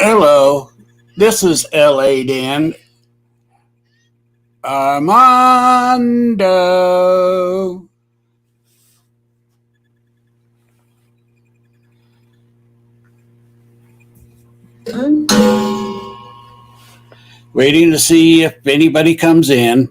Hello, this is LA Dan Armondo. Waiting to see if anybody comes in.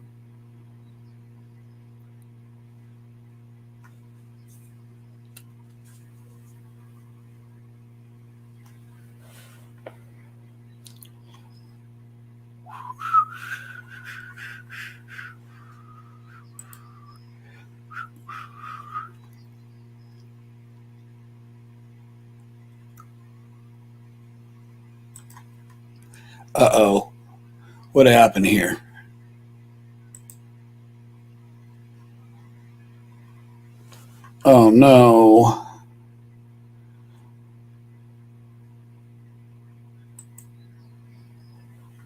Uh-oh, what happened here? Oh no.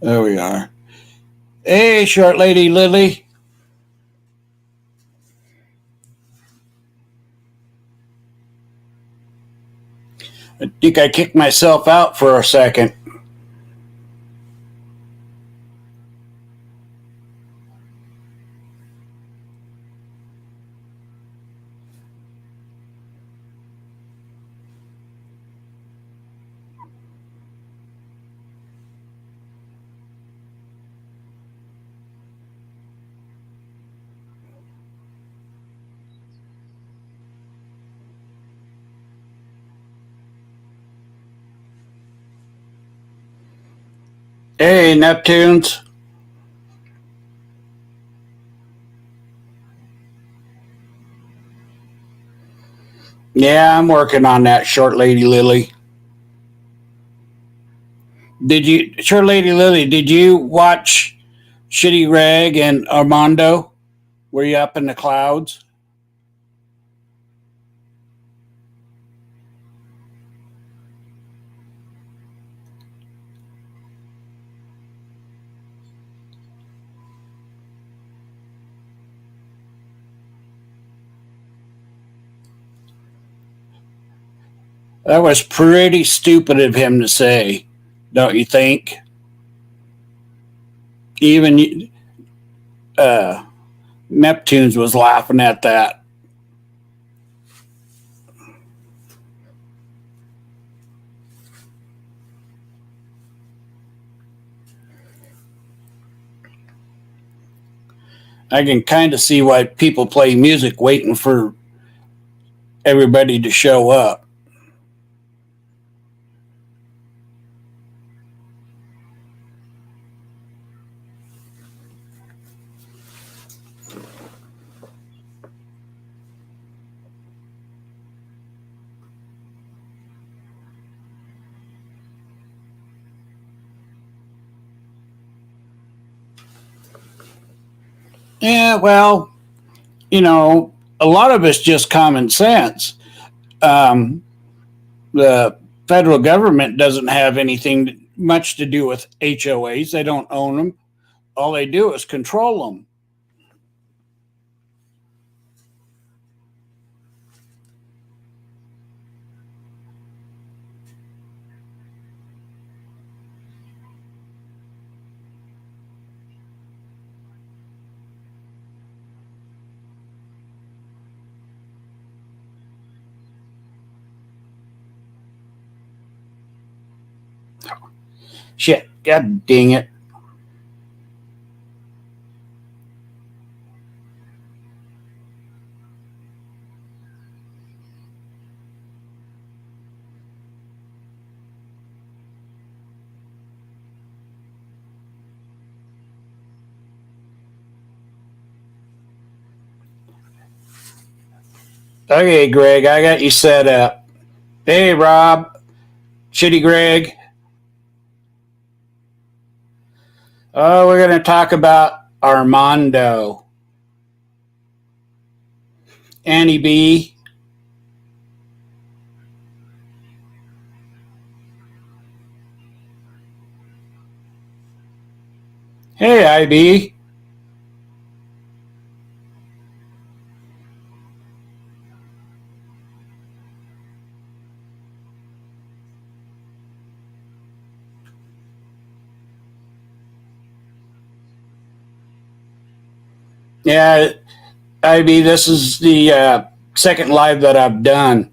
There we are. Hey, short lady Lily. I think I kicked myself out for a second. Hey, Neptunes. Yeah, I'm working on that, short lady Lily. Short lady Lily, did you watch Shitty Rag and Armondo? Were you up in the clouds? That was pretty stupid of him to say, don't you think? Even uh, Neptunes was laughing at that. I can kind of see why people play music waiting for everybody to show up. Yeah, well, a lot of it's just common sense. Um, the federal government doesn't have anything much to do with HOAs. They don't own them. All they do is control them. Shit, god dang it. Okay, Greg, I got you set up. Hey, Rob, Shitty Greg. Oh, we're going to talk about Armondo. Annie B. Hey, IB. Yeah, Ivy, this is the second live that I've done.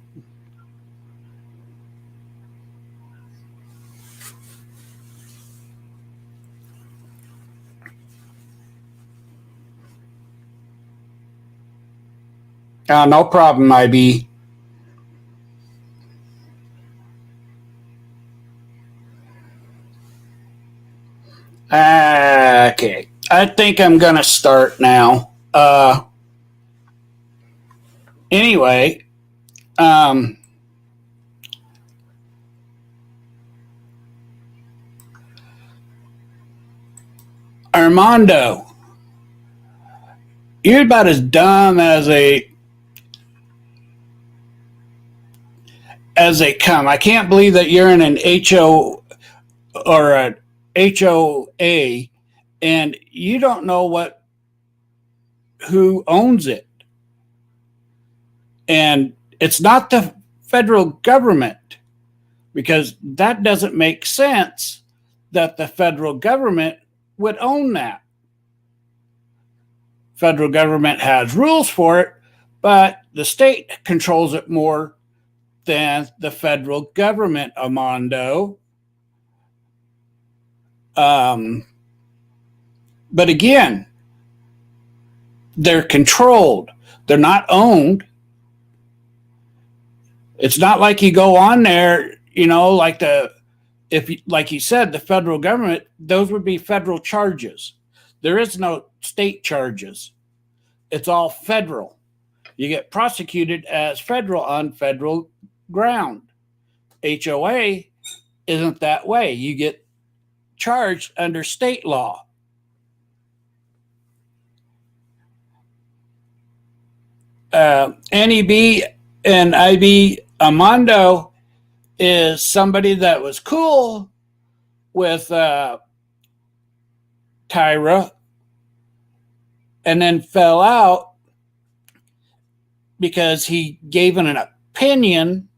No problem, Ivy. Okay, I think I'm gonna start now. Anyway, um, Armondo, you're about as dumb as they come. I can't believe that you're in an HO or a HOA and you don't know who owns it. And it's not the federal government, because that doesn't make sense that the federal government would own that. Federal government has rules for it, but the state controls it more than the federal government, Armondo. Um, but again, they're controlled. They're not owned. It's not like you go on there, like like you said, the federal government, those would be federal charges. There is no state charges. It's all federal. You get prosecuted as federal on federal ground. HOA isn't that way. You get charged under state law. NEB and IB Armondo is somebody that was cool with Tyra and then fell out because he gave an opinion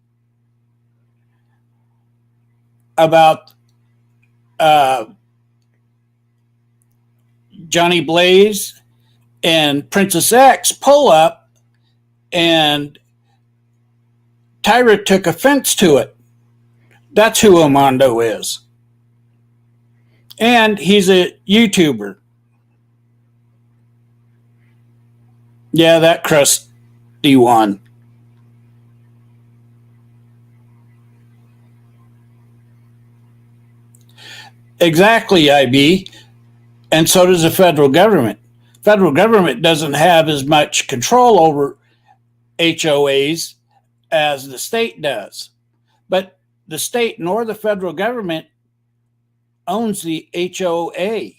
about Johnny Blaze and Princess X pull up, and Tyra took offense to it. That's who Armondo is. And he's a YouTuber. Yeah, that crusty one. Exactly, IB. And so does the federal government. Federal government doesn't have as much control over HOAs as the state does. But the state nor the federal government owns the HOA.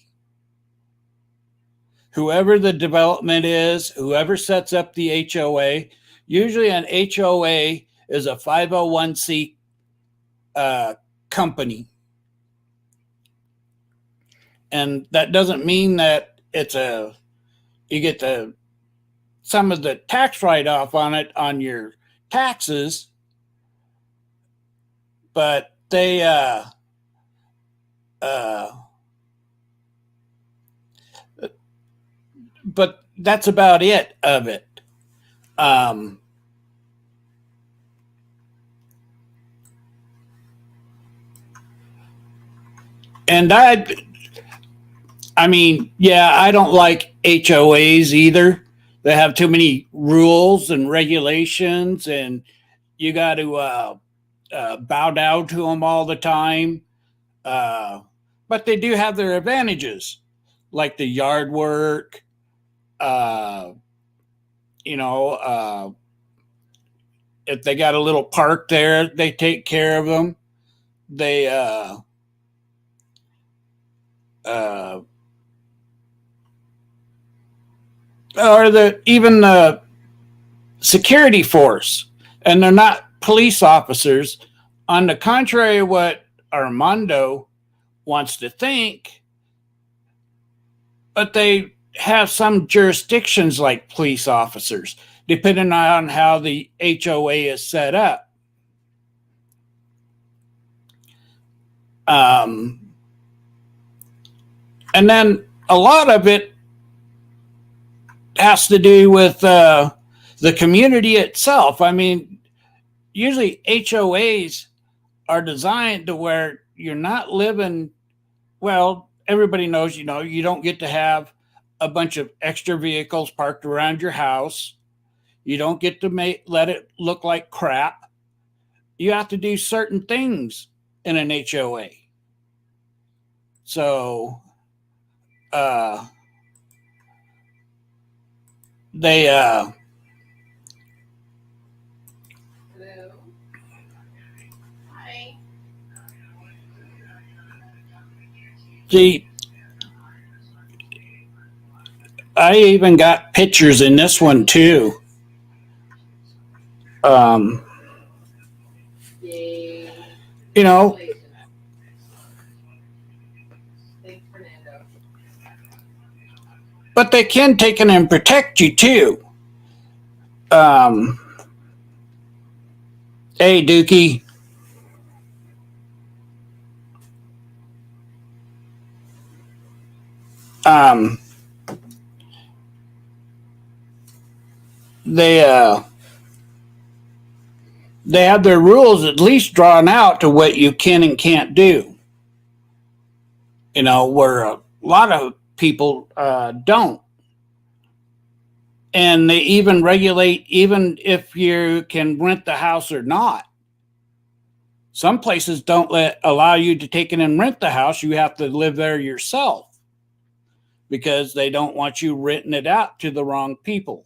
Whoever the development is, whoever sets up the HOA, usually an HOA is a 501c company. And that doesn't mean that you get some of the tax write-off on it on your taxes, but but that's about it of it. And I mean, yeah, I don't like HOAs either. They have too many rules and regulations, and you got to bow down to them all the time. But they do have their advantages, like the yard work. Uh, if they got a little park there, they take care of them. They uh, or even the security force, and they're not police officers. On the contrary, what Armondo wants to think, but they have some jurisdictions like police officers, depending on how the HOA is set up. And then a lot of it has to do with the community itself. I mean, usually HOAs are designed to where you're not living, well, everybody knows, you don't get to have a bunch of extra vehicles parked around your house. You don't get to let it look like crap. You have to do certain things in an HOA. So uh, they see. I even got pictures in this one too. Um, you know, but they can take it and protect you too. Um, hey, Dookie. Um, they they have their rules at least drawn out to what you can and can't do. Where a lot of people don't. And they even regulate even if you can rent the house or not. Some places don't allow you to take in and rent the house. You have to live there yourself because they don't want you renting it out to the wrong people.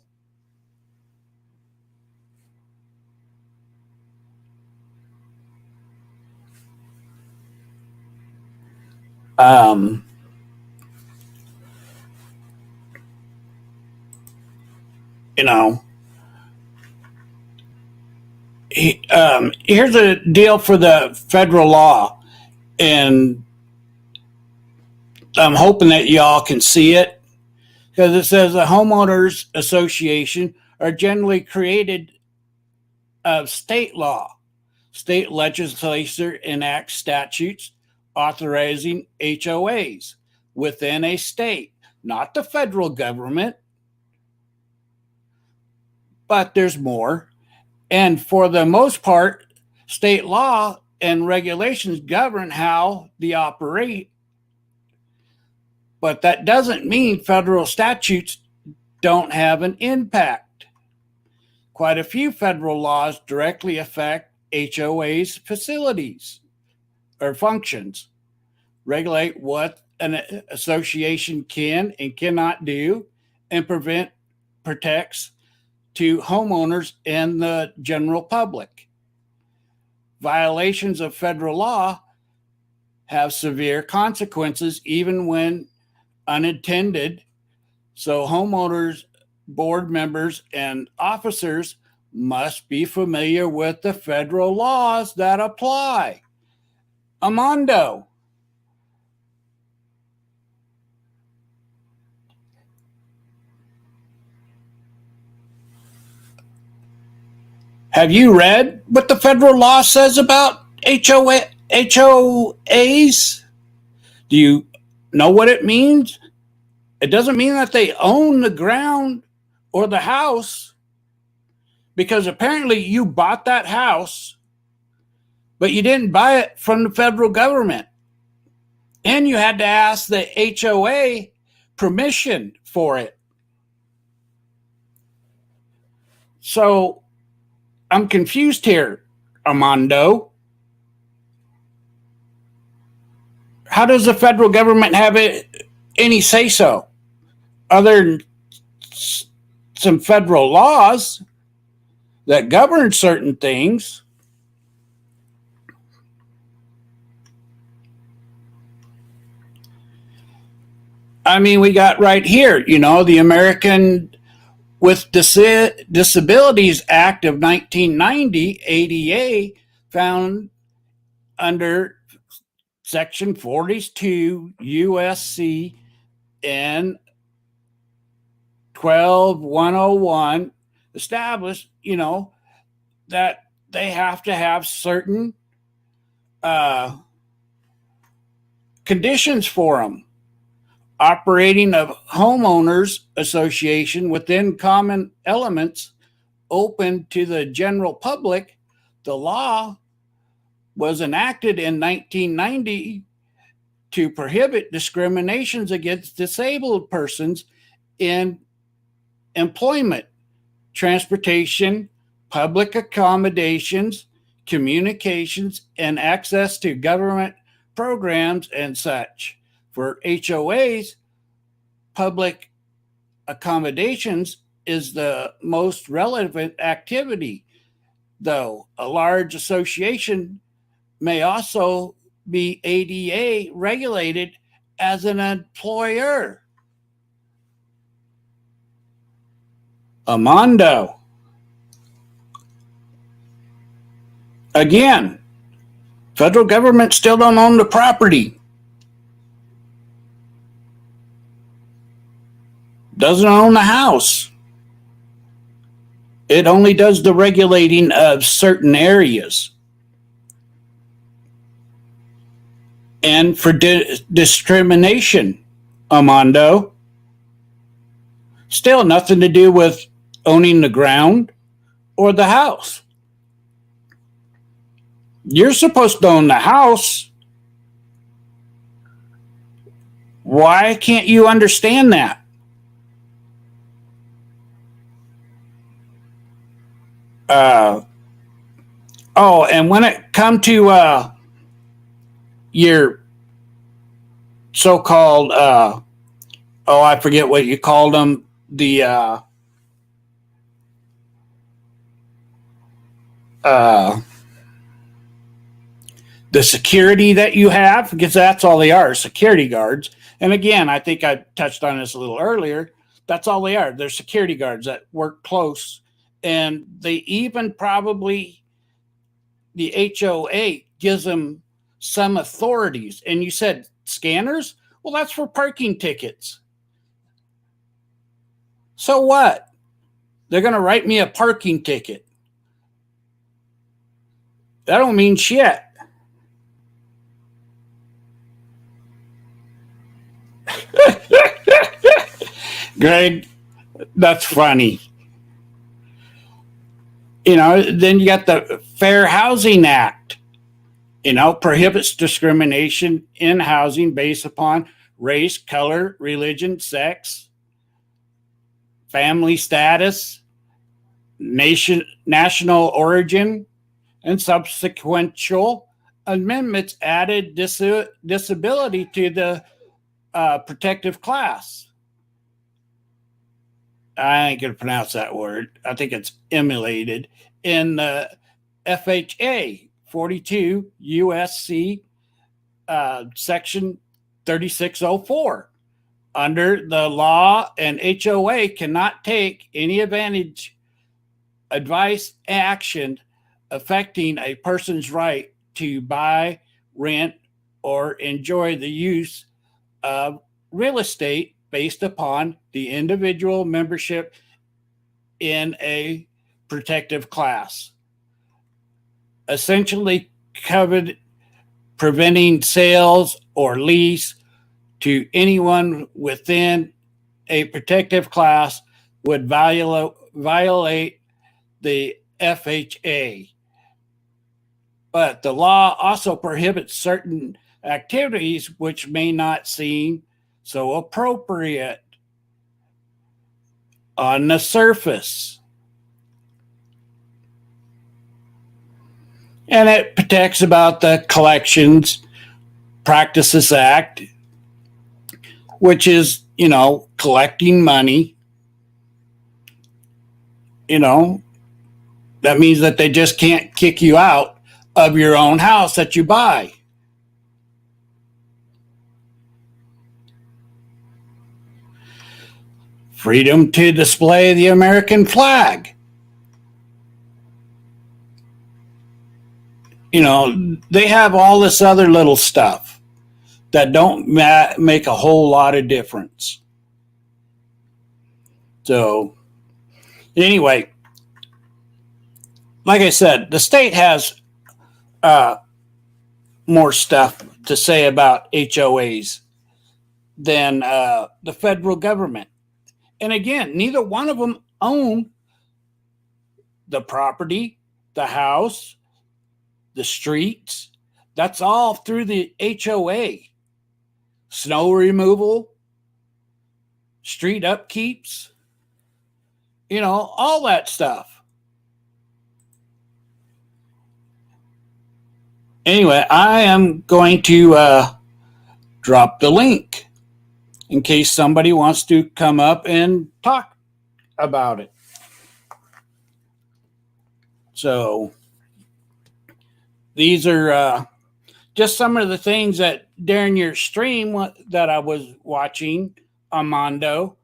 Um, you know, here's a deal for the federal law, and I'm hoping that y'all can see it because it says the homeowners association are generally created of state law. State legislature enacts statutes authorizing HOAs within a state, not the federal government, but there's more. And for the most part, state law and regulations govern how they operate. But that doesn't mean federal statutes don't have an impact. Quite a few federal laws directly affect HOA's facilities or functions, regulate what an association can and cannot do, and protects to homeowners and the general public. Violations of federal law have severe consequences, even when unintended. So, homeowners, board members, and officers must be familiar with the federal laws that apply. Armondo. Have you read what the federal law says about HOAs? Do you know what it means? It doesn't mean that they own the ground or the house, because apparently you bought that house, but you didn't buy it from the federal government. And you had to ask the HOA permission for it. So I'm confused here, Armondo. How does the federal government have any say so other than some federal laws that govern certain things? I mean, we got right here, the American with Disabilities Act of 1990, ADA, found under Section 42 USC and 12101 established, that they have to have certain conditions for them. operating of homeowners association within common elements open to the general public. The law was enacted in 1990 to prohibit discriminations against disabled persons in employment, transportation, public accommodations, communications, and access to government programs and such. For HOAs, public accommodations is the most relevant activity, though a large association may also be ADA regulated as an employer. Armondo. Again, federal government still don't own the property. Doesn't own the house. It only does the regulating of certain areas. And for discrimination, Armondo, still nothing to do with owning the ground or the house. You're supposed to own the house. Why can't you understand that? And when it come to your so-called, I forget what you called them, the security that you have, because that's all they are, security guards. And again, I think I touched on this a little earlier. That's all they are. They're security guards that work close. And they even probably, the HOA gives them some authorities. And you said scanners? Well, that's for parking tickets. So what? They're going to write me a parking ticket. That don't mean shit. Greg, that's funny. Then you got the Fair Housing Act, prohibits discrimination in housing based upon race, color, religion, sex, family status, national origin, and subsequent amendments added disability to the protective class. I ain't going to pronounce that word. I think it's emulated in the FHA 42 USC section 3604. Under the law, an HOA cannot take any advantage, advice, action affecting a person's right to buy, rent, or enjoy the use of real estate based upon the individual membership in a protective class. Essentially covered preventing sales or lease to anyone within a protective class would violate the FHA. But the law also prohibits certain activities which may not seem so appropriate on the surface. And it protects about the Collections Practices Act, which is, collecting money. That means that they just can't kick you out of your own house that you buy. Freedom to display the American flag. They have all this other little stuff that don't make a whole lot of difference. So, anyway, like I said, the state has more stuff to say about HOAs. than the federal government. And again, neither one of them own the property, the house, the streets. That's all through the HOA. Snow removal, street upkeeps, all that stuff. Anyway, I am going to drop the link in case somebody wants to come up and talk about it. So these are just some of the things that during your stream that I was watching, Armondo,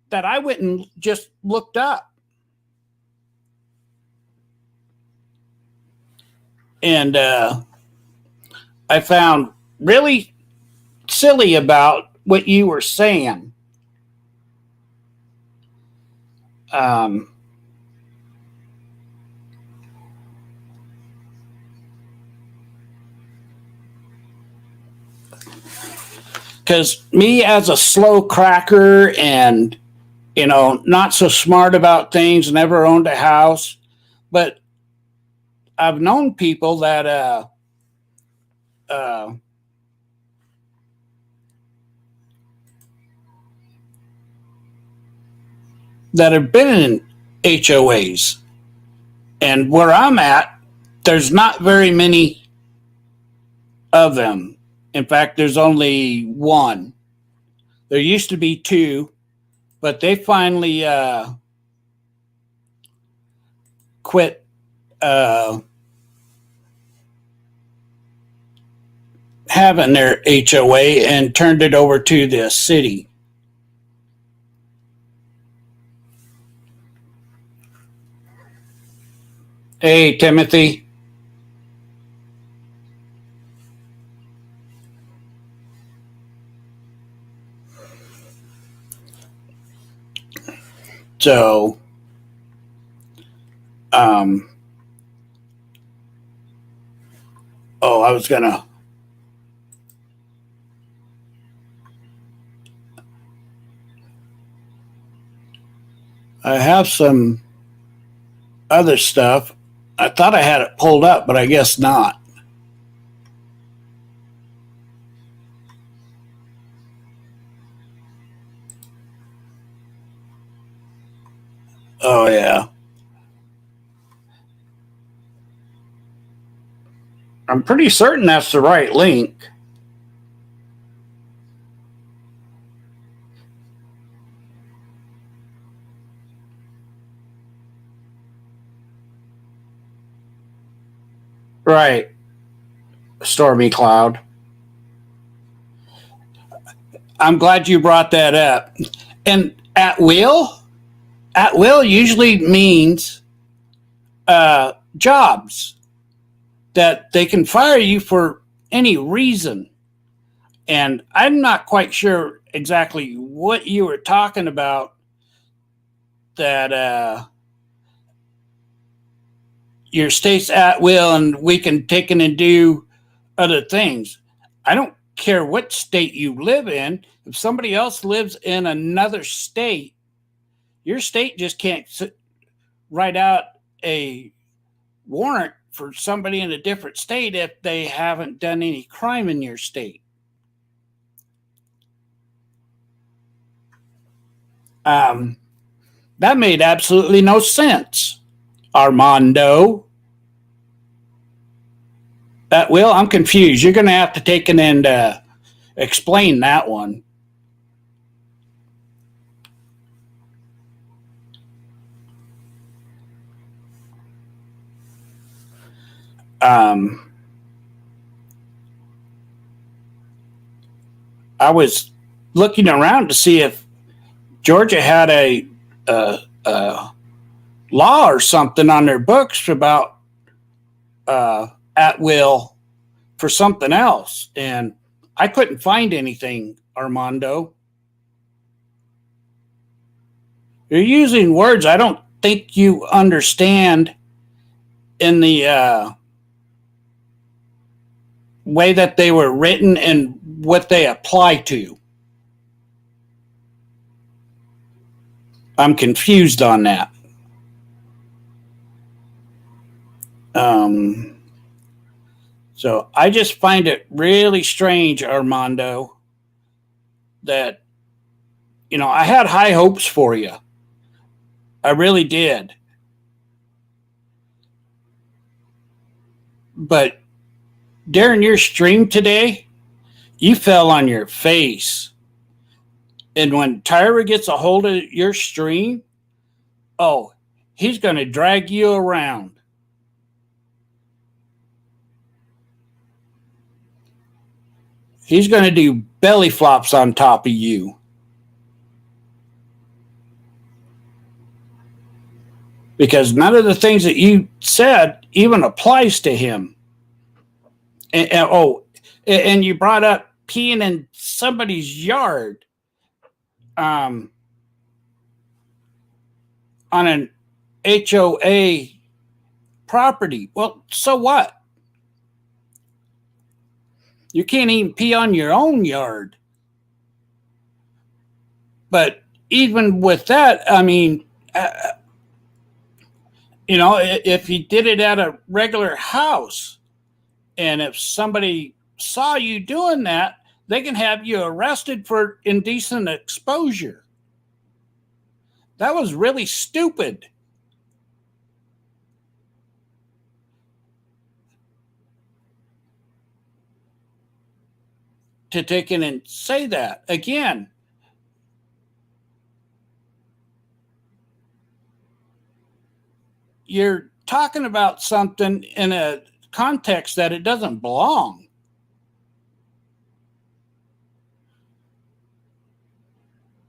that I went and just looked up. And I found really silly about what you were saying. Because me as a slow cracker and, not so smart about things, never owned a house, but I've known people that that have been in HOAs. And where I'm at, there's not very many of them. In fact, there's only one. There used to be two, but they finally quit having their HOA and turned it over to the city. Hey, Timothy. So, I was gonna. I have some other stuff. I thought I had it pulled up, but I guess not. Oh, yeah. I'm pretty certain that's the right link. Right. Stormy Cloud. I'm glad you brought that up. And at will usually means jobs, that they can fire you for any reason. And I'm not quite sure exactly what you were talking about, that your state's at will and we can take in and do other things. I don't care what state you live in. If somebody else lives in another state, your state just can't write out a warrant for somebody in a different state if they haven't done any crime in your state. That made absolutely no sense, Armondo. I'm confused. You're going to have to take it and explain that one. I was looking around to see if Georgia had a law or something on their books about at will for something else, and I couldn't find anything, Armondo. You're using words I don't think you understand in the way that they were written and what they apply to. I'm confused on that. So I just find it really strange, Armondo, that, I had high hopes for you. I really did. But during your stream today, you fell on your face. And when Tyra gets a hold of your stream, oh, he's going to drag you around. He's going to do belly flops on top of you. Because none of the things that you said even applies to him. And you brought up peeing in somebody's yard on an HOA property. Well, so what? You can't even pee on your own yard. But even with that, I mean, if you did it at a regular house, and if somebody saw you doing that, they can have you arrested for indecent exposure. That was really stupid. To take in and say that again. You're talking about something in a context that it doesn't belong.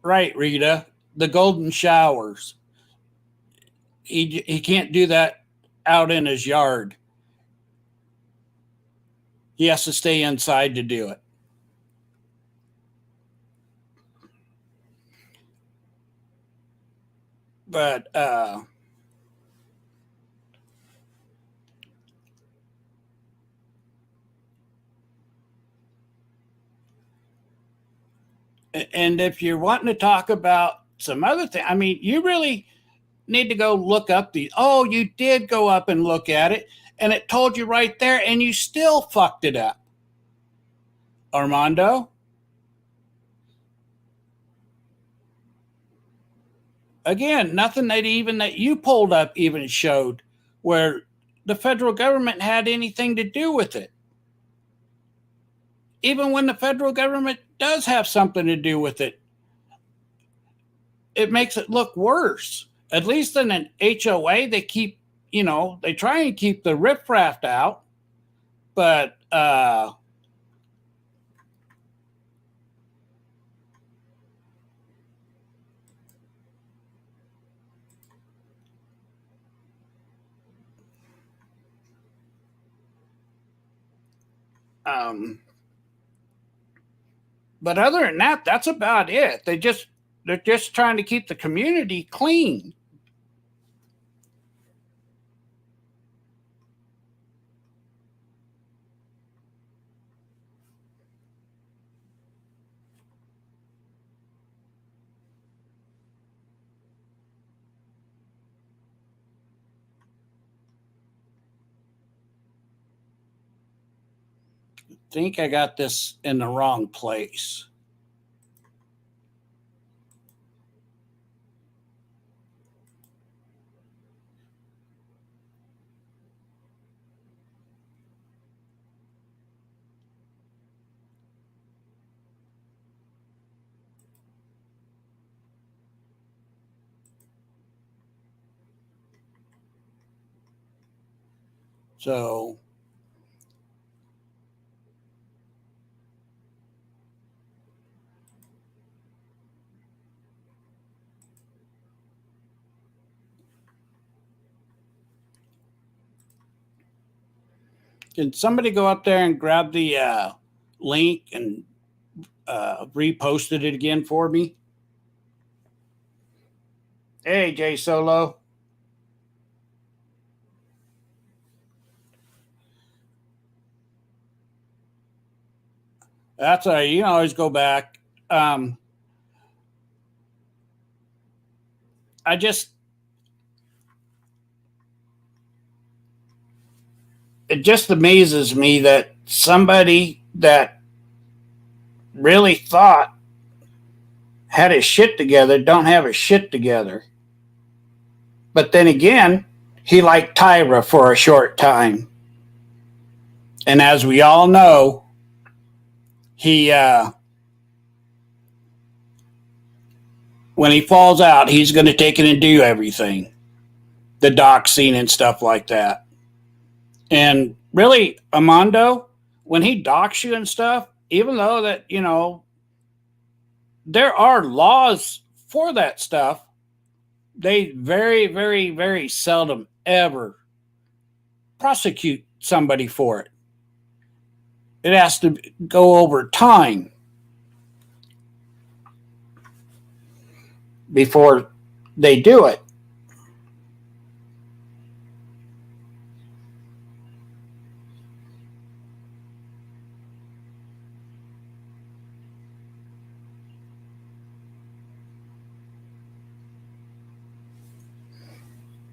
Right, Rita. The golden showers. He can't do that out in his yard. He has to stay inside to do it. But and if you're wanting to talk about some other thing, I mean, you really need to go look up the. Oh, you did go up and look at it, and it told you right there, and you still fucked it up, Armondo. Again, nothing that you pulled up even showed where the federal government had anything to do with it. Even when the federal government does have something to do with it, it makes it look worse. At least in an HOA, they keep, they try and keep the riffraff out, but but other than that, that's about it. They're just trying to keep the community clean. I think I got this in the wrong place. So can somebody go up there and grab the link and reposted it again for me? Hey, Jay Solo. That's all right. You can always go back. I just it just amazes me that somebody that really thought had his shit together don't have his shit together. But then again, he liked Tyra for a short time. And as we all know, he when he falls out, he's going to take it and do everything, the doc scene and stuff like that. And really, Armondo, when he docks you and stuff, even though that there are laws for that stuff, they very, very, very seldom ever prosecute somebody for it. It has to go over time before they do it.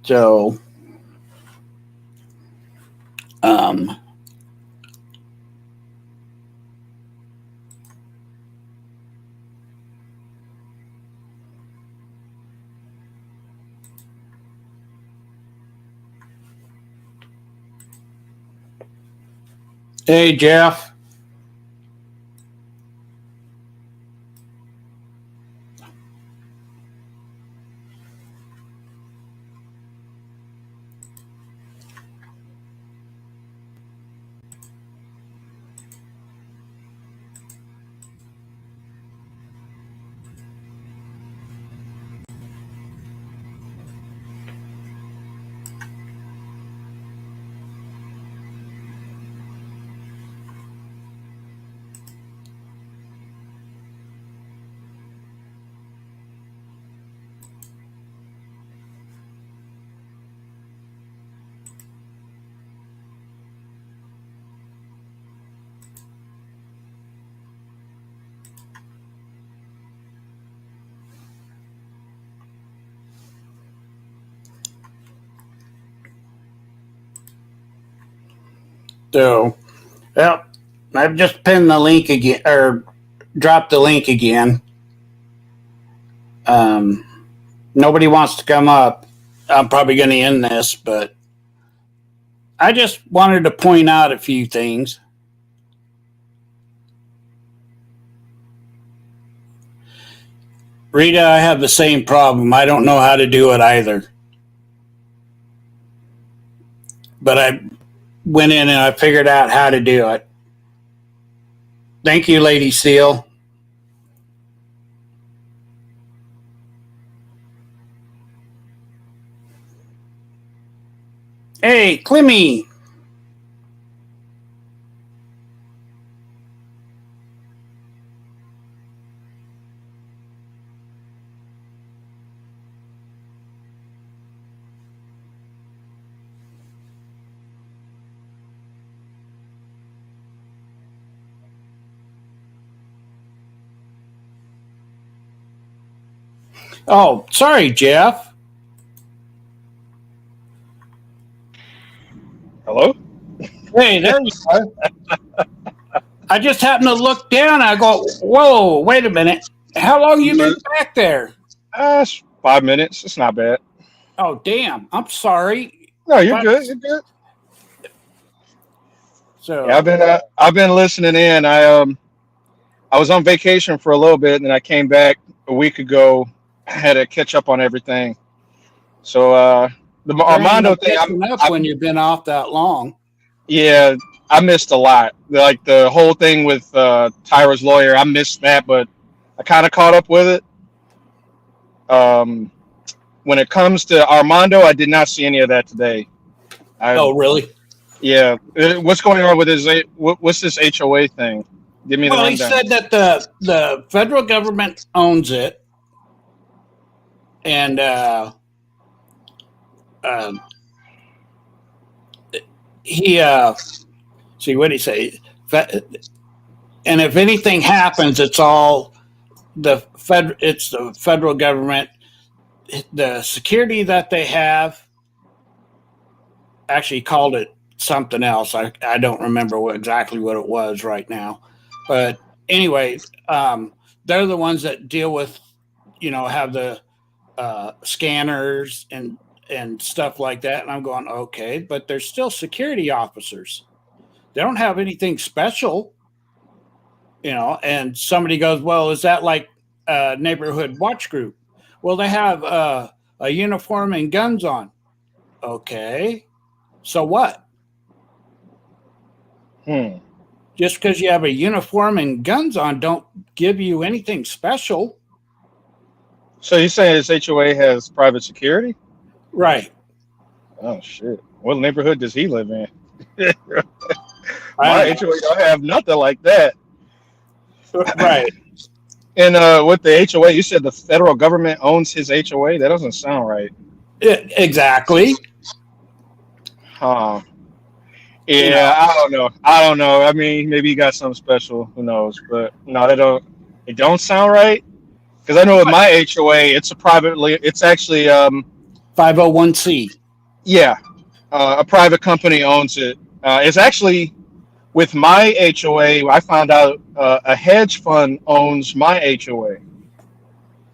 So, hey, Jeff. So, well, I've just pinned the link again, or dropped the link again. Nobody wants to come up. I'm probably going to end this, but I just wanted to point out a few things. Rita, I have the same problem. I don't know how to do it either. But I went in and I figured out how to do it. Thank you, Lady Seal. Hey, Clemmy. Oh, sorry, Jeff. Hello? Hey, there you are. I just happened to look down. I go, whoa, wait a minute. How long you been back there? It's 5 minutes. It's not bad. Oh, damn. I'm sorry. No, you're good. You're good. So Yeah, I've been listening in. I was on vacation for a little bit, and then I came back a week ago. I had to catch up on everything. So the Armondo thing, catching up when you've been off that long. Yeah, I missed a lot. Like the whole thing with Tyra's lawyer, I missed that, but I kind of caught up with it. When it comes to Armondo, I did not see any of that today. Oh, really? Yeah. What's going on with his? What's this HOA thing? Give me the rundown. Well, he said that the federal government owns it, and he see what did he say? And if anything happens, it's all it's the federal government. the security that they have, actually called it something else. I don't remember exactly what it was right now. But anyway, they're the ones that deal with, have the scanners and stuff like that. And I'm going, okay, but they're still security officers. They don't have anything special, And somebody goes, well, is that like a neighborhood watch group? Well, they have a uniform and guns on. Okay, so what? Just because you have a uniform and guns on, don't give you anything special. So you're saying this HOA has private security? Right. Oh shit! What neighborhood does he live in? My HOA don't have nothing like that. Right. And with the HOA, you said the federal government owns his HOA. That doesn't sound right. Exactly. Huh. Yeah, I don't know. I mean, maybe you got something special. Who knows? But no, it don't sound right. Because I know with my HOA, it's actually 501c. Yeah, a private company owns it. It's actually with my HOA. I found out a hedge fund owns my HOA.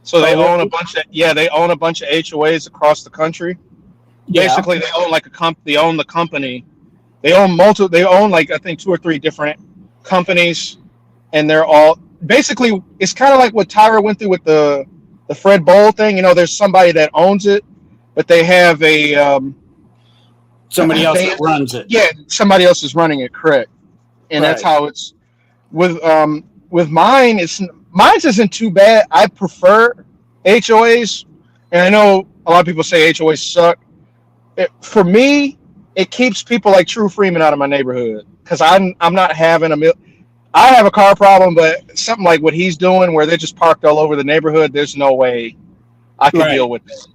So they own a bunch of HOAs across the country. Yeah. Basically, they own They own the company. They own They own I think 2 or 3 different companies, and they're all basically. It's kind of like what Tyra went through with the Fred Bowl thing. There's somebody that owns it, but they have a somebody else that runs it. Yeah, somebody else is running it, correct? And that's how it's with mine. Mine's isn't too bad. I prefer HOAs, and I know a lot of people say HOAs suck. For me, it keeps people like True Freeman out of my neighborhood because I'm not having I have a car problem, but something like what he's doing, where they're just parked all over the neighborhood, there's no way I can deal with it.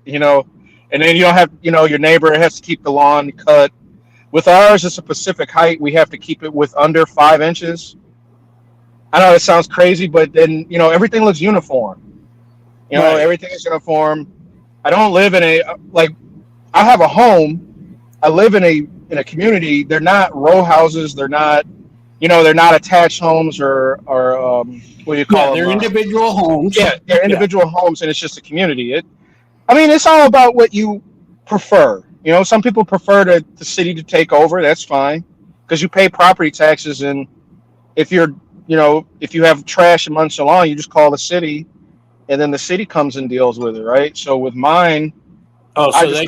And then you don't have, your neighbor has to keep the lawn cut. With ours, it's a Pacific height. We have to keep it with under 5 inches. I know it sounds crazy, but then, everything looks uniform. Everything is uniform. I don't live in I have a home. I live in a community. They're not row houses. They're not, they're not attached homes or what do you call them? They're individual homes. Yeah, they're individual homes, and it's just a community. It's all about what you prefer. Some people prefer the city to take over. That's fine because you pay property taxes, and if if you have trash amongst the lawn, you just call the city, and then the city comes and deals with it, right? So with mine, so they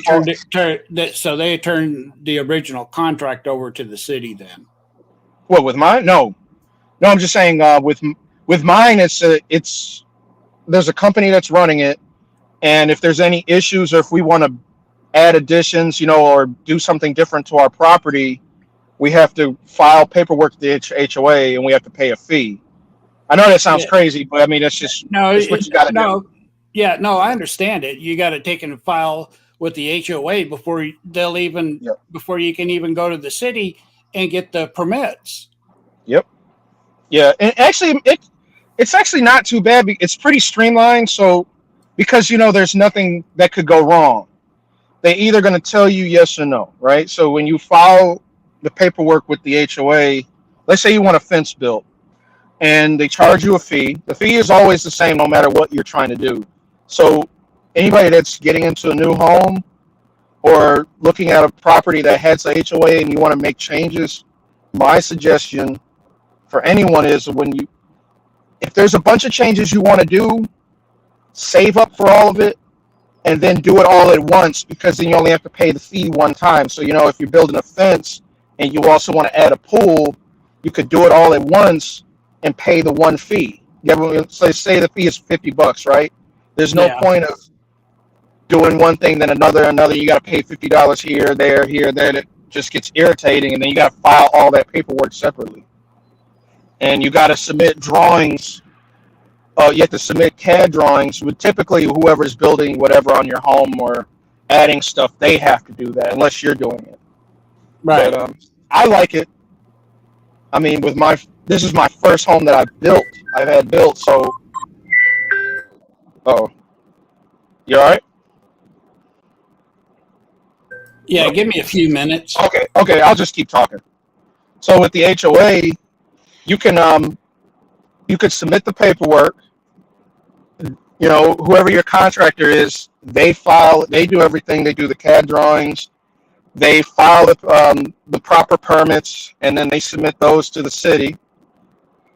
turned the original contract over to the city then. What with mine? No, I'm just saying with mine, it's there's a company that's running it. And if there's any issues or if we want to add additions, or do something different to our property, we have to file paperwork to the HOA and we have to pay a fee. I know that sounds crazy, but that's just that's what you got to do. Yeah, no, I understand it. You got to take and file with the HOA before before you can even go to the city and get the permits. Yep. Yeah, and actually, it's actually not too bad. It's pretty streamlined. So. Because, there's nothing that could go wrong. They're either going to tell you yes or no, right? So when you file the paperwork with the HOA, let's say you want a fence built, and they charge you a fee. The fee is always the same no matter what you're trying to do. So anybody that's getting into a new home or looking at a property that has a HOA and you want to make changes, my suggestion for anyone is if there's a bunch of changes you want to do, save up for all of it and then do it all at once, because then you only have to pay the fee one time. So, if you're building a fence and you also want to add a pool, you could do it all at once and pay the one fee. So say the fee is $50, right? There's no point of doing one thing, then another. You got to pay $50 here, there. It just gets irritating. And then you got to file all that paperwork separately. And you got to submit drawings. You have to submit CAD drawings with typically whoever's building whatever on your home or adding stuff, they have to do that unless you're doing it. Right. But I like it. This is my first home that I've had built. So, you all right? Yeah, give me a few minutes. Okay, I'll just keep talking. So with the HOA, you can you could submit the paperwork. You know, whoever your contractor is, they do everything. They do the CAD drawings, they file the proper permits, and then they submit those to the city.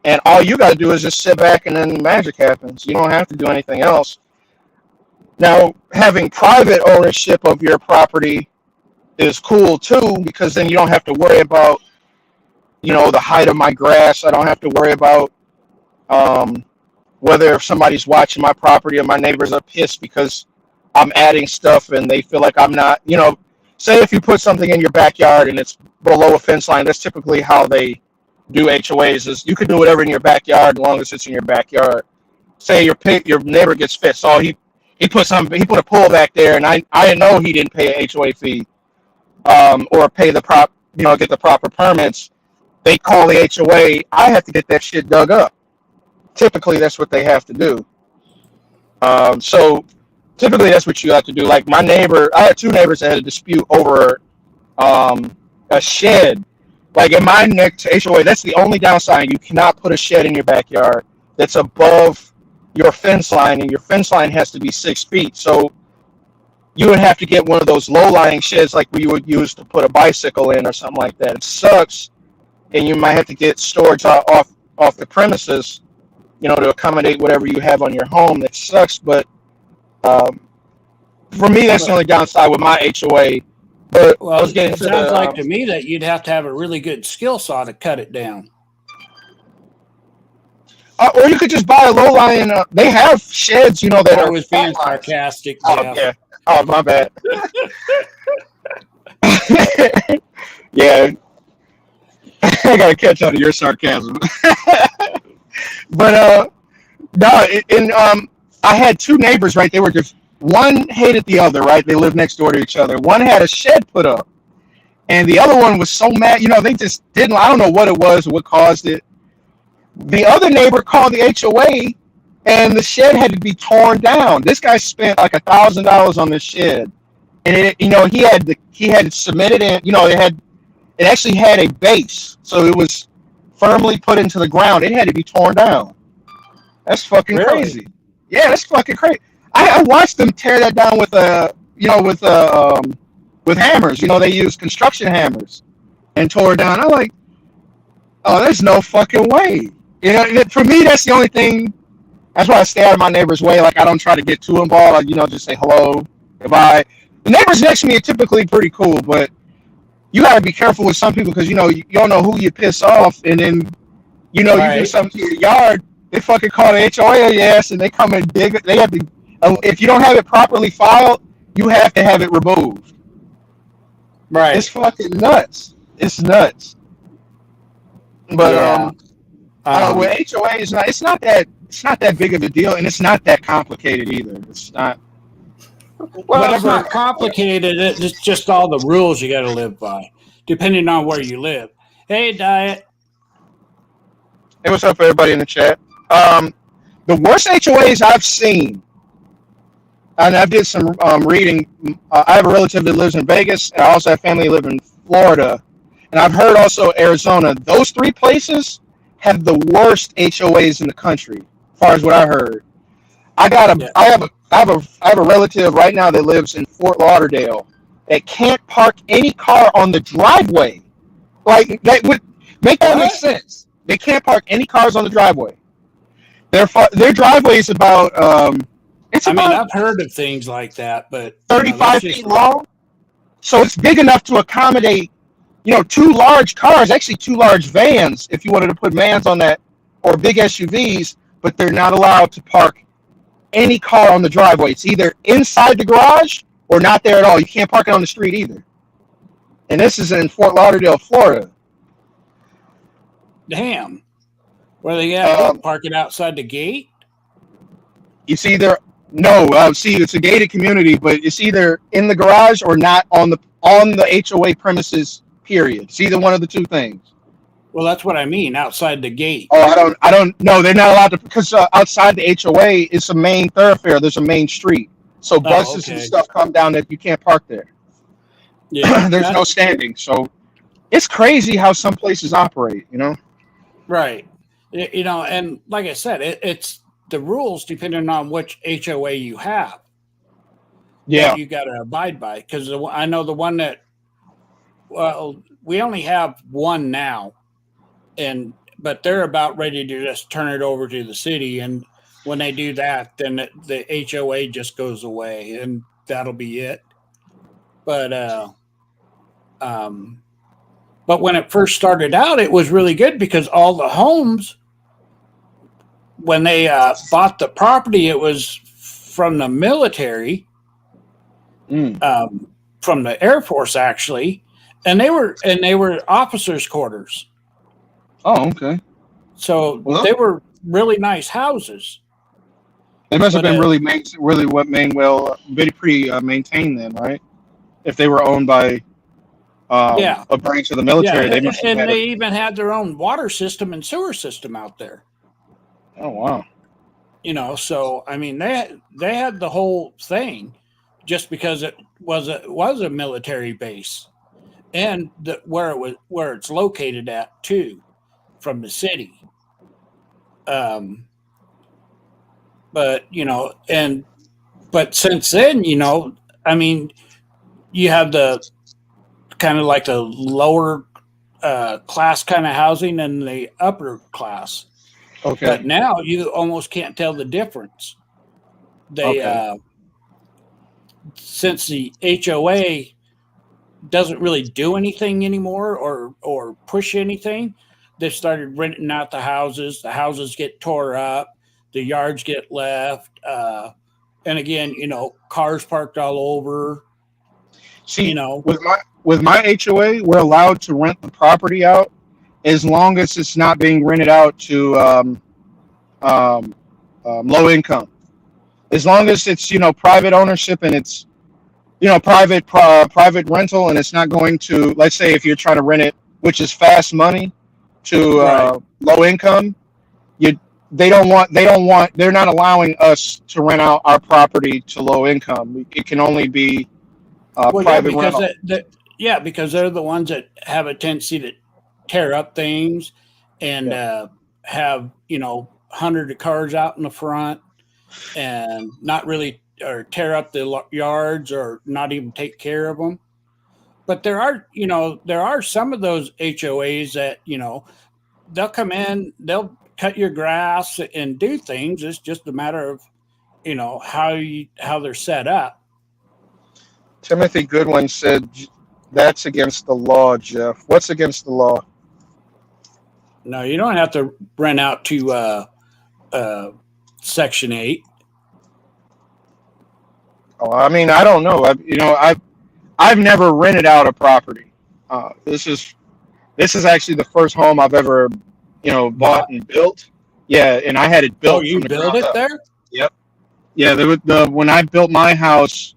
And all you got to do is just sit back, and then magic happens. You don't have to do anything else. Now, having private ownership of your property is cool too, because then you don't have to worry about, you know, the height of my grass. I don't have to worry about um, whether if somebody's watching my property or my neighbors are pissed because I'm adding stuff and they feel like I'm not, you know, say if you put something in your backyard and it's below a fence line, that's typically how they do HOAs is you can do whatever in your backyard as long as it's in your backyard. Say your neighbor gets pissed. So he put a pool back there and I know he didn't pay an HOA fee or pay get the proper permits. They call the HOA. I have to get that shit dug up. Typically, that's what they have to do. So typically, that's what you have to do. Like I had two neighbors that had a dispute over a shed. Like in my next HOA, that's the only downside. You cannot put a shed in your backyard that's above your fence line, and your fence line has to be 6 feet. So you would have to get one of those low-lying sheds like we would use to put a bicycle in or something like that. It sucks, and you might have to get storage off the premises, you know, to accommodate whatever you have on your home. That sucks, but for me, that's the only downside with my HOA. But well, it sounds like to me that you'd have to have a really good skill saw to cut it down. Or you could just buy a low-lying. They have sheds, you know, that I was being sarcastic. Oh, yeah. Oh, my bad. Yeah. I got to catch on to your sarcasm. But, no, I had two neighbors, right? They were just, one hated the other, right? They lived next door to each other. One had a shed put up, and the other one was so mad. You know, they just didn't, I don't know what it was, what caused it. The other neighbor called the HOA, and the shed had to be torn down. This guy spent like $1,000 on this shed, and he had submitted in. You know, it actually had a base, so it was firmly put into the ground. It had to be torn down. That's fucking crazy. Yeah, that's fucking crazy. I watched them tear that down with hammers. You know, they use construction hammers and tore it down. I'm like, oh, there's no fucking way. You know, for me, that's the only thing. That's why I stay out of my neighbor's way. Like, I don't try to get too involved. Like, you know, just say hello, goodbye. The neighbors next to me are typically pretty cool, but you got to be careful with some people because, you know, you don't know who you piss off. And then, you know, you do something to your yard, they fucking call the HOA your ass and they come and dig it. They have to, if you don't have it properly filed, you have to have it removed. Right. It's fucking nuts. It's nuts. But, with HOA, it's not that big of a deal, and it's not that complicated either. It's not. Well, it's not complicated. It's just all the rules you got to live by, depending on where you live. Hey, Diet. Hey, what's up, everybody in the chat? The worst HOAs I've seen, and I did some reading. I have a relative that lives in Vegas, and I also have family that live in Florida, and I've heard also Arizona. Those three places have the worst HOAs in the country, as far as what I heard. I have a relative right now that lives in Fort Lauderdale that can't park any car on the driveway. Like, that would make that make sense. They can't park any cars on the driveway. Their driveway is about I've heard of things like that, but 35 feet long. So it's big enough to accommodate, you know, two large cars, actually two large vans, if you wanted to put vans on that, or big SUVs, but they're not allowed to park any car on the driveway. It's either inside the garage or not there at all. You can't park it on the street either. And this is in Fort Lauderdale, Florida. Damn. Where they got park it outside the gate? It's either it's a gated community, but it's either in the garage or not on the HOA premises. Period. It's either one of the two things. Well, that's what I mean. Outside the gate. Oh, I don't know. They're not allowed to because outside the HOA is a main thoroughfare. There's a main street, so buses and stuff come down that you can't park there. Yeah, There's no standing. So it's crazy how some places operate, you know? right. And like I said, it's the rules depending on which HOA you have that Yeah. you got to abide by. Because I know the one that, well, we only have one now, and but they're about ready to just turn it over to the city. And when they do that, then the HOA just goes away, and that'll be it. But um, but when it first started out, it was really good because all the homes, when they bought the property, it was from the military, Mm. from the Air Force actually, and they were officers' quarters, Oh, okay. so Well, they were really nice houses. they must have But been really what main well, pretty maintained then, right? If they were owned by yeah, a branch of the yeah, military, they must have and had a. they even had their own water system and sewer system out there. Oh wow. So I mean, they had the whole thing, just because it was a military base, and where it's located at too, from the city. Um, but since then, I mean, you have the kind of like the lower class kind of housing and the upper class. Okay. But now you almost can't tell the difference. They Okay. Since the HOA doesn't really do anything anymore, or push anything, they've started renting out the houses. The houses get tore up, the yards get left, and again, cars parked all over. You See, know, with my HOA, we're allowed to rent the property out as long as it's not being rented out to um, low income. As long as it's private ownership and it's private rental, and it's not going to, let's say, if you're trying to rent it, which is fast money, to right? low income, you they're not allowing us to rent out our property to low income. It can only be Well, yeah, private because rental. because they're the ones that have a tendency to tear up things, and Yeah. have hundred of cars out in the front, and not really, or tear up the yards, or not even take care of them. But there are some of those HOAs that they'll come in, they'll cut your grass and do things. It's just a matter of how they're set up. Timothy Goodwin said that's against the law, Jeff. What's against the law? No, you don't have to rent out to uh, Section 8. Oh, I mean, I don't know. I've never rented out a property. This is actually the first home I've ever bought Bought. and built. Yeah, and I had it Oh, built from you the build ground it up. there? Yep. Yeah, when I built my house,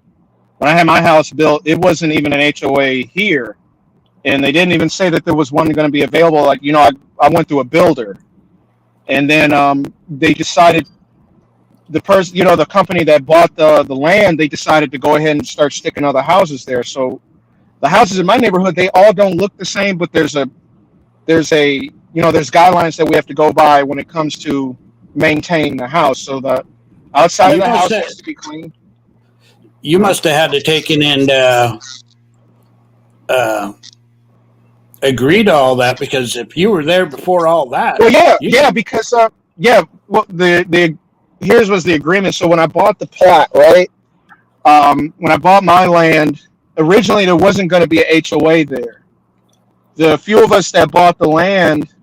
when I had my house built, it wasn't even an HOA here, and they didn't even say that there was one going to be available. Like I went through a builder, and then they decided, the company that bought the land, they decided to go ahead and start sticking other houses there. So the houses in my neighborhood, they all don't look the same, but there's guidelines that we have to go by when it comes to maintaining the house. So the outside of You the must house have has to be clean. you Huh? must have had to take in and uh, agree to all that, because if you were there before all that, Well, yeah, you yeah, should. because yeah, well, the here's was the agreement. So when I bought the plot, right, when I bought my land, originally there wasn't going to be a HOA there. The few of us that bought the land,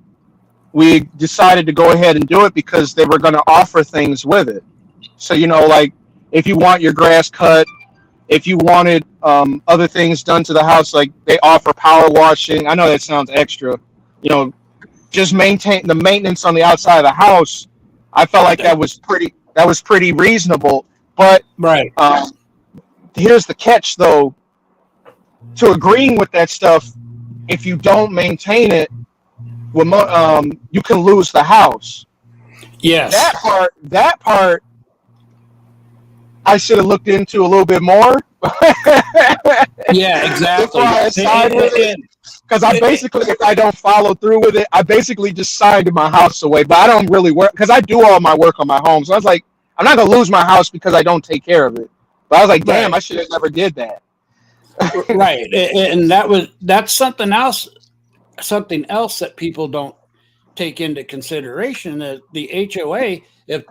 we decided to go ahead and do it because they were going to offer things with it. So like if you want your grass cut, if you wanted other things done to the house, like they offer power washing. I know that sounds extra, you know, just maintain the maintenance on the outside of the house. I felt like That, that was pretty reasonable. But right. um, here's the catch, though. To agreeing with that stuff, if you don't maintain it, you can lose the house. Yes. That part, I should have looked into a little bit more. Yeah, That's exactly. why I signed with it. Because I basically, if I don't follow through with it, I basically just signed my house away. But I don't really work because I do all my work on my home. So I was like, I'm not gonna lose my house because I don't take care of it. But I was like, damn, Right. I should have never did that. Right. And that's something else. Something else that people don't take into consideration that the HOA, if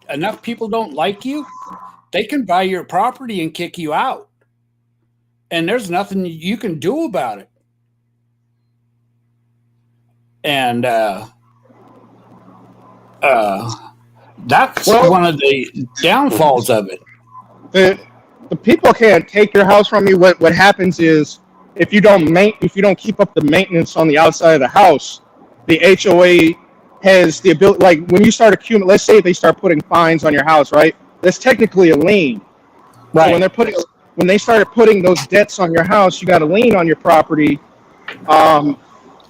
enough people don't like you, they can buy your property and kick you out. And there's nothing you can do about it. And that's Well, one of the downfalls of it. the the people can't take your house from you. What happens is if you don't keep up the maintenance on the outside of the house, the HOA has the ability. Like when you start accumulating, let's say they start putting fines on your house, right? That's technically a lien. So Right. when they started putting those debts on your house, you got a lien on your property. Um,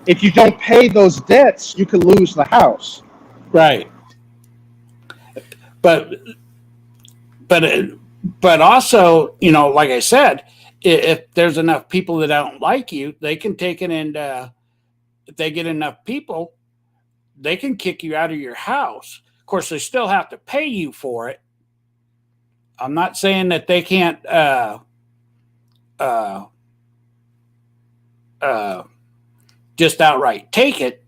if you don't pay those debts, you could lose the house. Right. But but but also, like I said, if there's enough people that don't like you, they can take it and if they get enough people, they can kick you out of your house. Of course, they still have to pay you for it. I'm not saying that they can't uh, uh, just outright take it,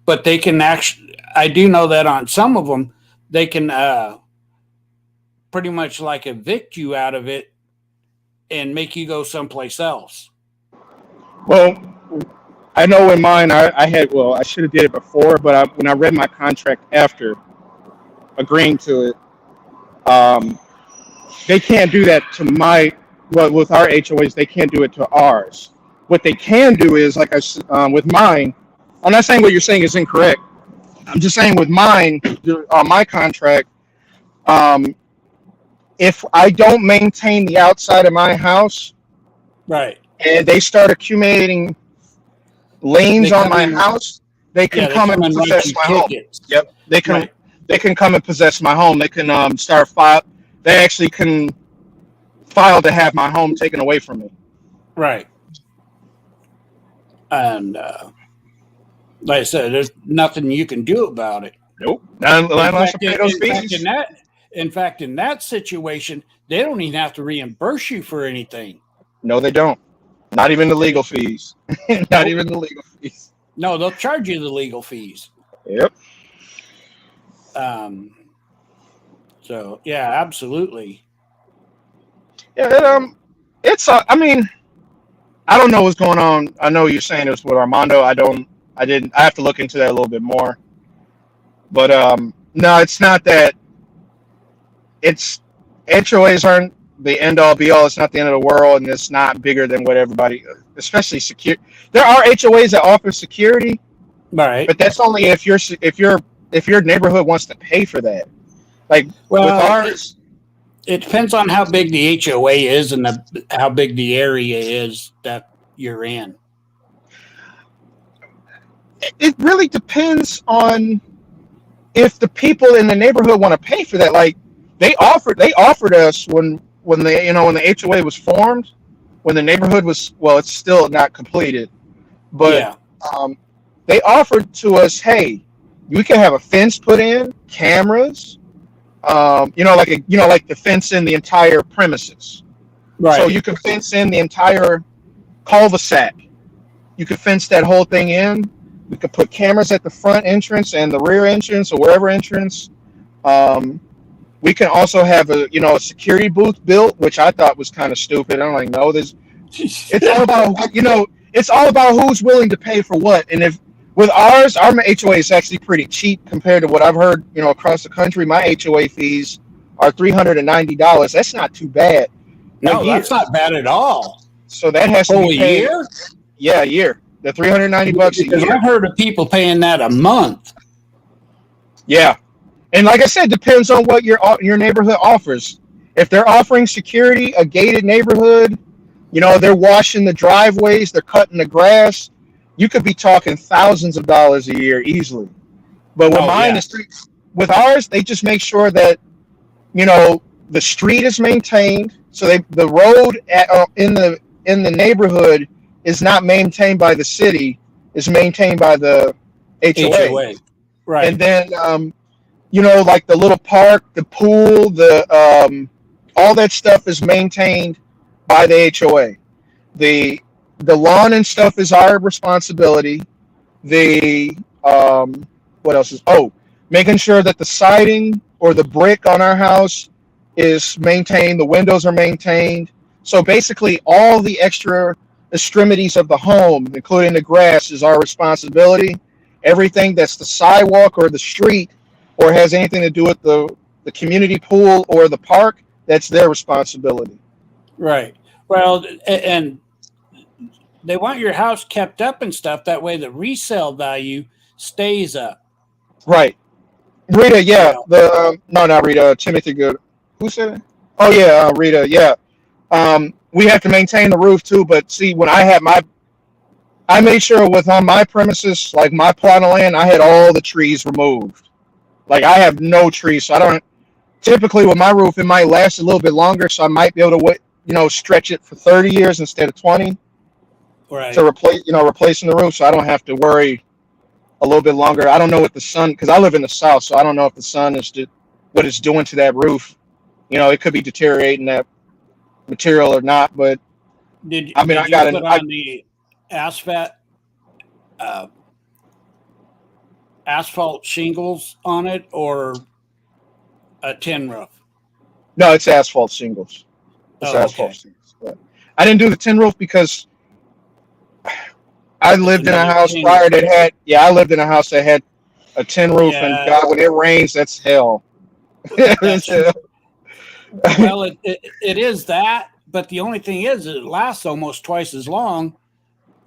but they can actually. I do know that on some of them, they can pretty much like evict you out of it and make you go someplace else. Well, I know in mine, I should have did it before, but when I read my contract after agreeing to it, they can't do that to well, with our HOAs, they can't do it to ours. What they can do is, with mine, I'm not saying what you're saying is incorrect. I'm just saying with mine, on my contract, um, if I don't maintain the outside of my house Right. and they start accumulating They liens on come my in. house, they can Yeah, they come come and and write possess you my home. tickets. Yep, Right. they can come and possess my home. They can start file. They actually can file to have my home taken away from me. Right. And like I said, there's nothing you can do about it. Nope. Not In unless I fact, pay those in fees. that situation, they don't even have to reimburse you for anything. No, they don't. Not even the legal fees. Not Nope. even the legal fees. No, they'll charge you the legal fees. Yep. Um, so yeah, absolutely. Yeah. It's. I mean, I don't know what's going on. I know you're saying it's with Armondo. I don't. I didn't. I have to look into that a little bit more. But no, it's not that. It's HOAs aren't the end all be all. It's not the end of the world, and it's not bigger than what everybody, especially secure. There are HOAs that offer security, Right. but that's only if your neighborhood wants to pay for that. Like with Well, ours, it depends on how big the HOA is and how big the area is that you're in. it really depends on if the people in the neighborhood want to pay for that. Like they offered us when when the HOA was formed, when the neighborhood was, well, it's still not completed, but Yeah. um, they offered to us, hey, we can have a fence put in, cameras, like the fence in the entire premises. So Right. you can fence in the entire cul-de-sac. You could fence that whole thing in. We could put cameras at the front entrance and the rear entrance or wherever entrance. Um, we can also have a security booth built, which I thought was kind of stupid. I'm like, no, it's all about it's all about who's willing to pay for what. And if with ours, our HOA is actually pretty cheap compared to what I've heard, across the country. My HOA fees are $390. That's not too bad a No, year. that's not bad at all. So that has to Oh, be a paid. year? Yeah, a year. The $390 a Because year. I've heard of people paying that a month. Yeah. And like I said, depends on what your neighborhood offers. If they're offering security, a gated neighborhood, they're washing the driveways, they're cutting the grass, you could be talking thousands of dollars a year easily. But with Oh mine yeah. with ours, they just make sure that, you know, The street is maintained, so the road in the neighborhood is not maintained by the city; it's maintained by the HOA. HOA. And Right. then like the little park, the pool, the all that stuff is maintained by the HOA. The the lawn and stuff is our responsibility. The what else is making sure that the siding or the brick on our house is maintained, the windows are maintained. So basically all the extra extremities of the home, including the grass, is our responsibility. Everything that's the sidewalk or the street or has anything to do with the community pool or the park, that's their responsibility. Right. Well, and they want your house kept up and stuff. That way, the resale value stays up. Right. Rita, You yeah. know. The no, not Rita. Timothy Good. Who said it? Oh yeah, Rita. Yeah. We have to maintain the roof too. But see, when I made sure with on my premises, like my plot of land, I had all the trees removed. Like I have no trees, so I don't. Typically, with my roof, it might last a little bit longer, so I might be able to wait, stretch it for 30 years instead of 20 to Right. replacing the roof, so I don't have to worry a little bit longer. I don't know what the sun, because I live in the south, so I don't know if the sun what it's doing to that roof. It could be deteriorating that material or not. But I mean, Did you put on the asphalt uh, asphalt shingles on it or a tin roof? no, it's asphalt shingles. It's Oh, asphalt okay. shingles. But I didn't do the tin roof because I It's lived in a another house tin. prior that had, yeah, I lived in a house that had a tin roof, and Yeah. God, when it rains, that's hell. It's That's hell. well. It is that, but the only thing is, it lasts almost twice as long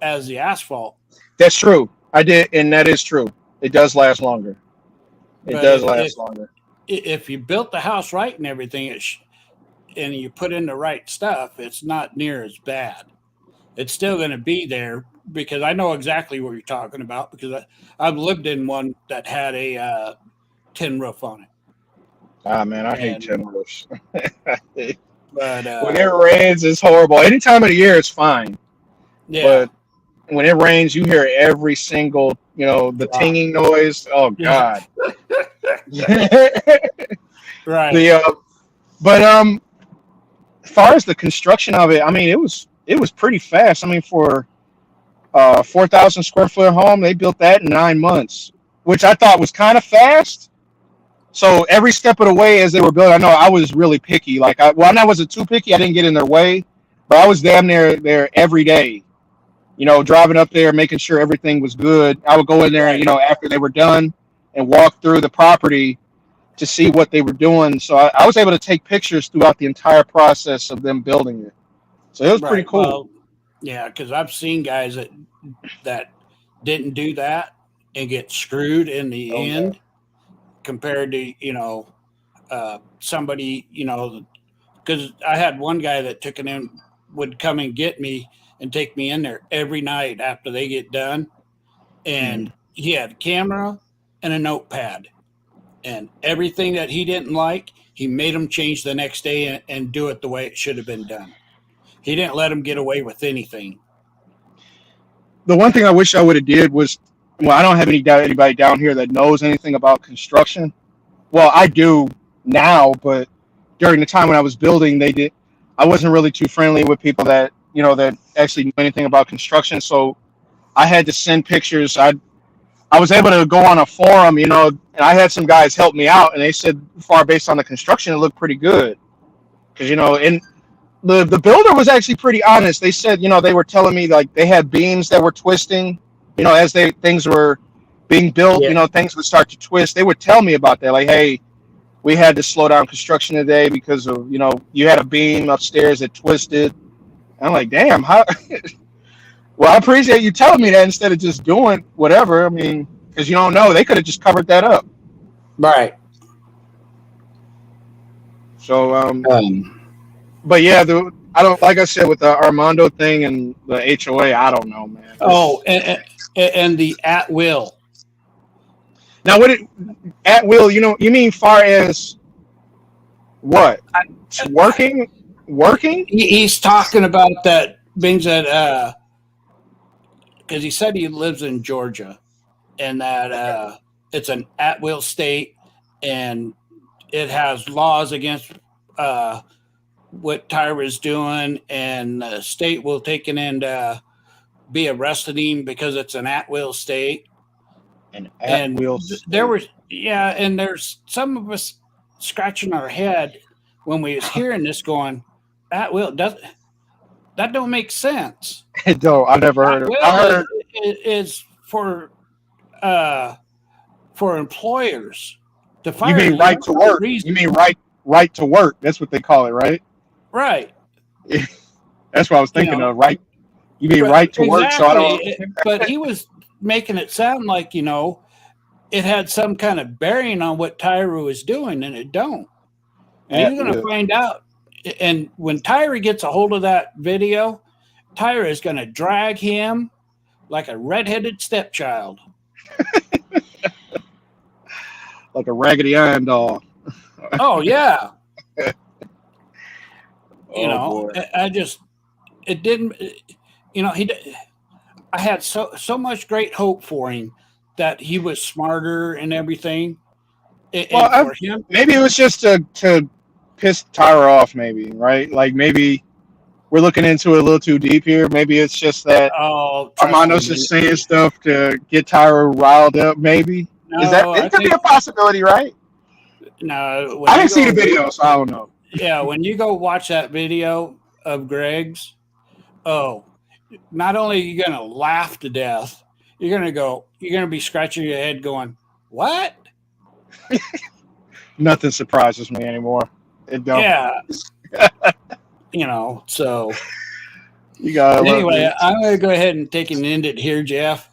as the asphalt. That's true. I did, and that is true. It does last longer. It But does last longer. if you built the house right and everything, and you put in the right stuff, it's not near as bad. It's still going to be there because I know exactly what you're talking about because I've lived in one that had a tin roof on it, Ah, man, I hate and tin roofs. but When it rains, it's horrible. Any time of the year, it's fine. yeah, But when it rains, you hear every single, the drop. tinging noise. Oh Yeah, God. the right. but as far as the construction of it, I mean, it was pretty fast. I mean, for 4,000 square foot home, they built that in 9 months, which I thought was kind of fast. So every step of the way as they were building, I know I was really picky. Like, I wasn't too picky. I didn't get in their way, but I was damn near there every day. Driving up there, making sure everything was good. I would go in there, Right. after they were done, and walk through the property to see what they were doing. So I was able to take pictures throughout the entire process of them building it. So it was pretty Right. cool. Well, yeah, because I've seen guys that didn't do that and get screwed in Oh the yeah. end compared to somebody because I had one guy that took it in would come and get me and take me in there every night after they get done, Mhm. and he had a camera and a notepad and everything that he didn't like, he made them change the next day and do it the way it should have been done. He didn't let them get away with anything. The one thing I wish I would have did was, well, I don't have anybody down here that knows anything about construction. Well, I do now, but during the time when I was building, they did. I wasn't really too friendly with people that actually knew anything about construction. So I had to send pictures. I was able to go on a forum, and I had some guys help me out, and they said, far based on the construction, it looked pretty good. Because and the builder was actually pretty honest. They said, they were telling me like they had beams that were twisting, as things were being built, Yeah. things would start to twist. They would tell me about that, like, hey, we had to slow down construction today because of you had a beam upstairs that twisted. And I'm like, damn, how? Well, I appreciate you telling me that instead of just doing whatever. I mean, because you don't know, they could have just covered that up. Right. So, Um, but yeah, I don't, like I said, with the Armondo thing and the HOA, I don't know, man. oh, and the at will. Now, at will, you mean far as What? Working? Working? He's talking about that means that because he said he lives in Georgia and that it's an at-will state and it has laws against what Tyra's doing, and the state will take it and be arresting him because it's an at-will state. An at-will state. There was, yeah, and there's some of us scratching our head when we was hearing this, going, at-will that don't make sense. It don't. I never heard of it. I heard is for employers to fire. You mean right to work? You mean right to work? That's what they call it, right? Right. That's what I was thinking of. Right. You mean right to work? So I don't. But he was making it sound like it had some kind of bearing on what Tyra was doing, and it don't. And you're going to find out. And when Tyra gets a hold of that video, Tyra is going to drag him like a redheaded stepchild. Like a Raggedy Ann doll. Oh, yeah. Boy. It didn't, I had so much great hope for him that he was smarter and everything. For him, maybe it was just to piss Tyra off, maybe, right? Like maybe we're looking into it a little too deep here. Maybe it's just that Armondo's just saying stuff to get Tyra riled up, maybe. No, it could be a possibility, right? No. I didn't see the video, so I don't know. Yeah, when you go watch that video of Greg's, not only are you going to laugh to death, you're going to be scratching your head going, what? Nothing surprises me anymore. It don't. Yeah. So. You got anyway, I'm going to go ahead and take and end it here, Jeff.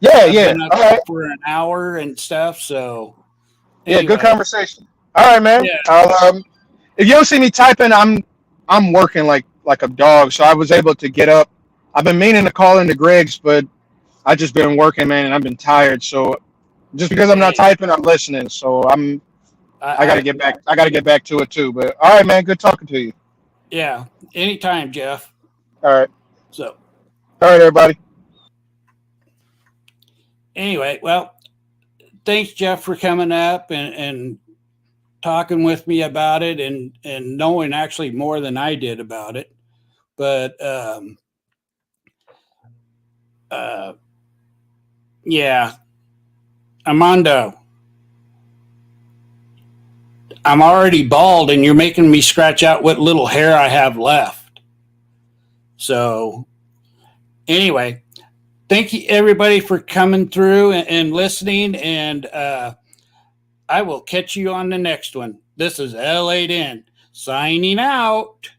Yeah. All right. For an hour and stuff, so. Anyway. Yeah, good conversation. All right, man. Yeah. If you don't see me typing, I'm working like a dog, so I was able to get up. I've been meaning to call into Greg's, but I just been working, man, and I've been tired. So just because I'm not typing, I'm listening. So I got to get back. I got to get back to it too. But all right, man. Good talking to you. Yeah. Anytime, Jeff. All right. So. All right, everybody. Anyway, well, thanks, Jeff, for coming up and talking with me about it and knowing actually more than I did about it. But yeah, Armondo, I'm already bald and you're making me scratch out what little hair I have left. So anyway, thank you everybody for coming through and listening, and I will catch you on the next one. This is L8N signing out.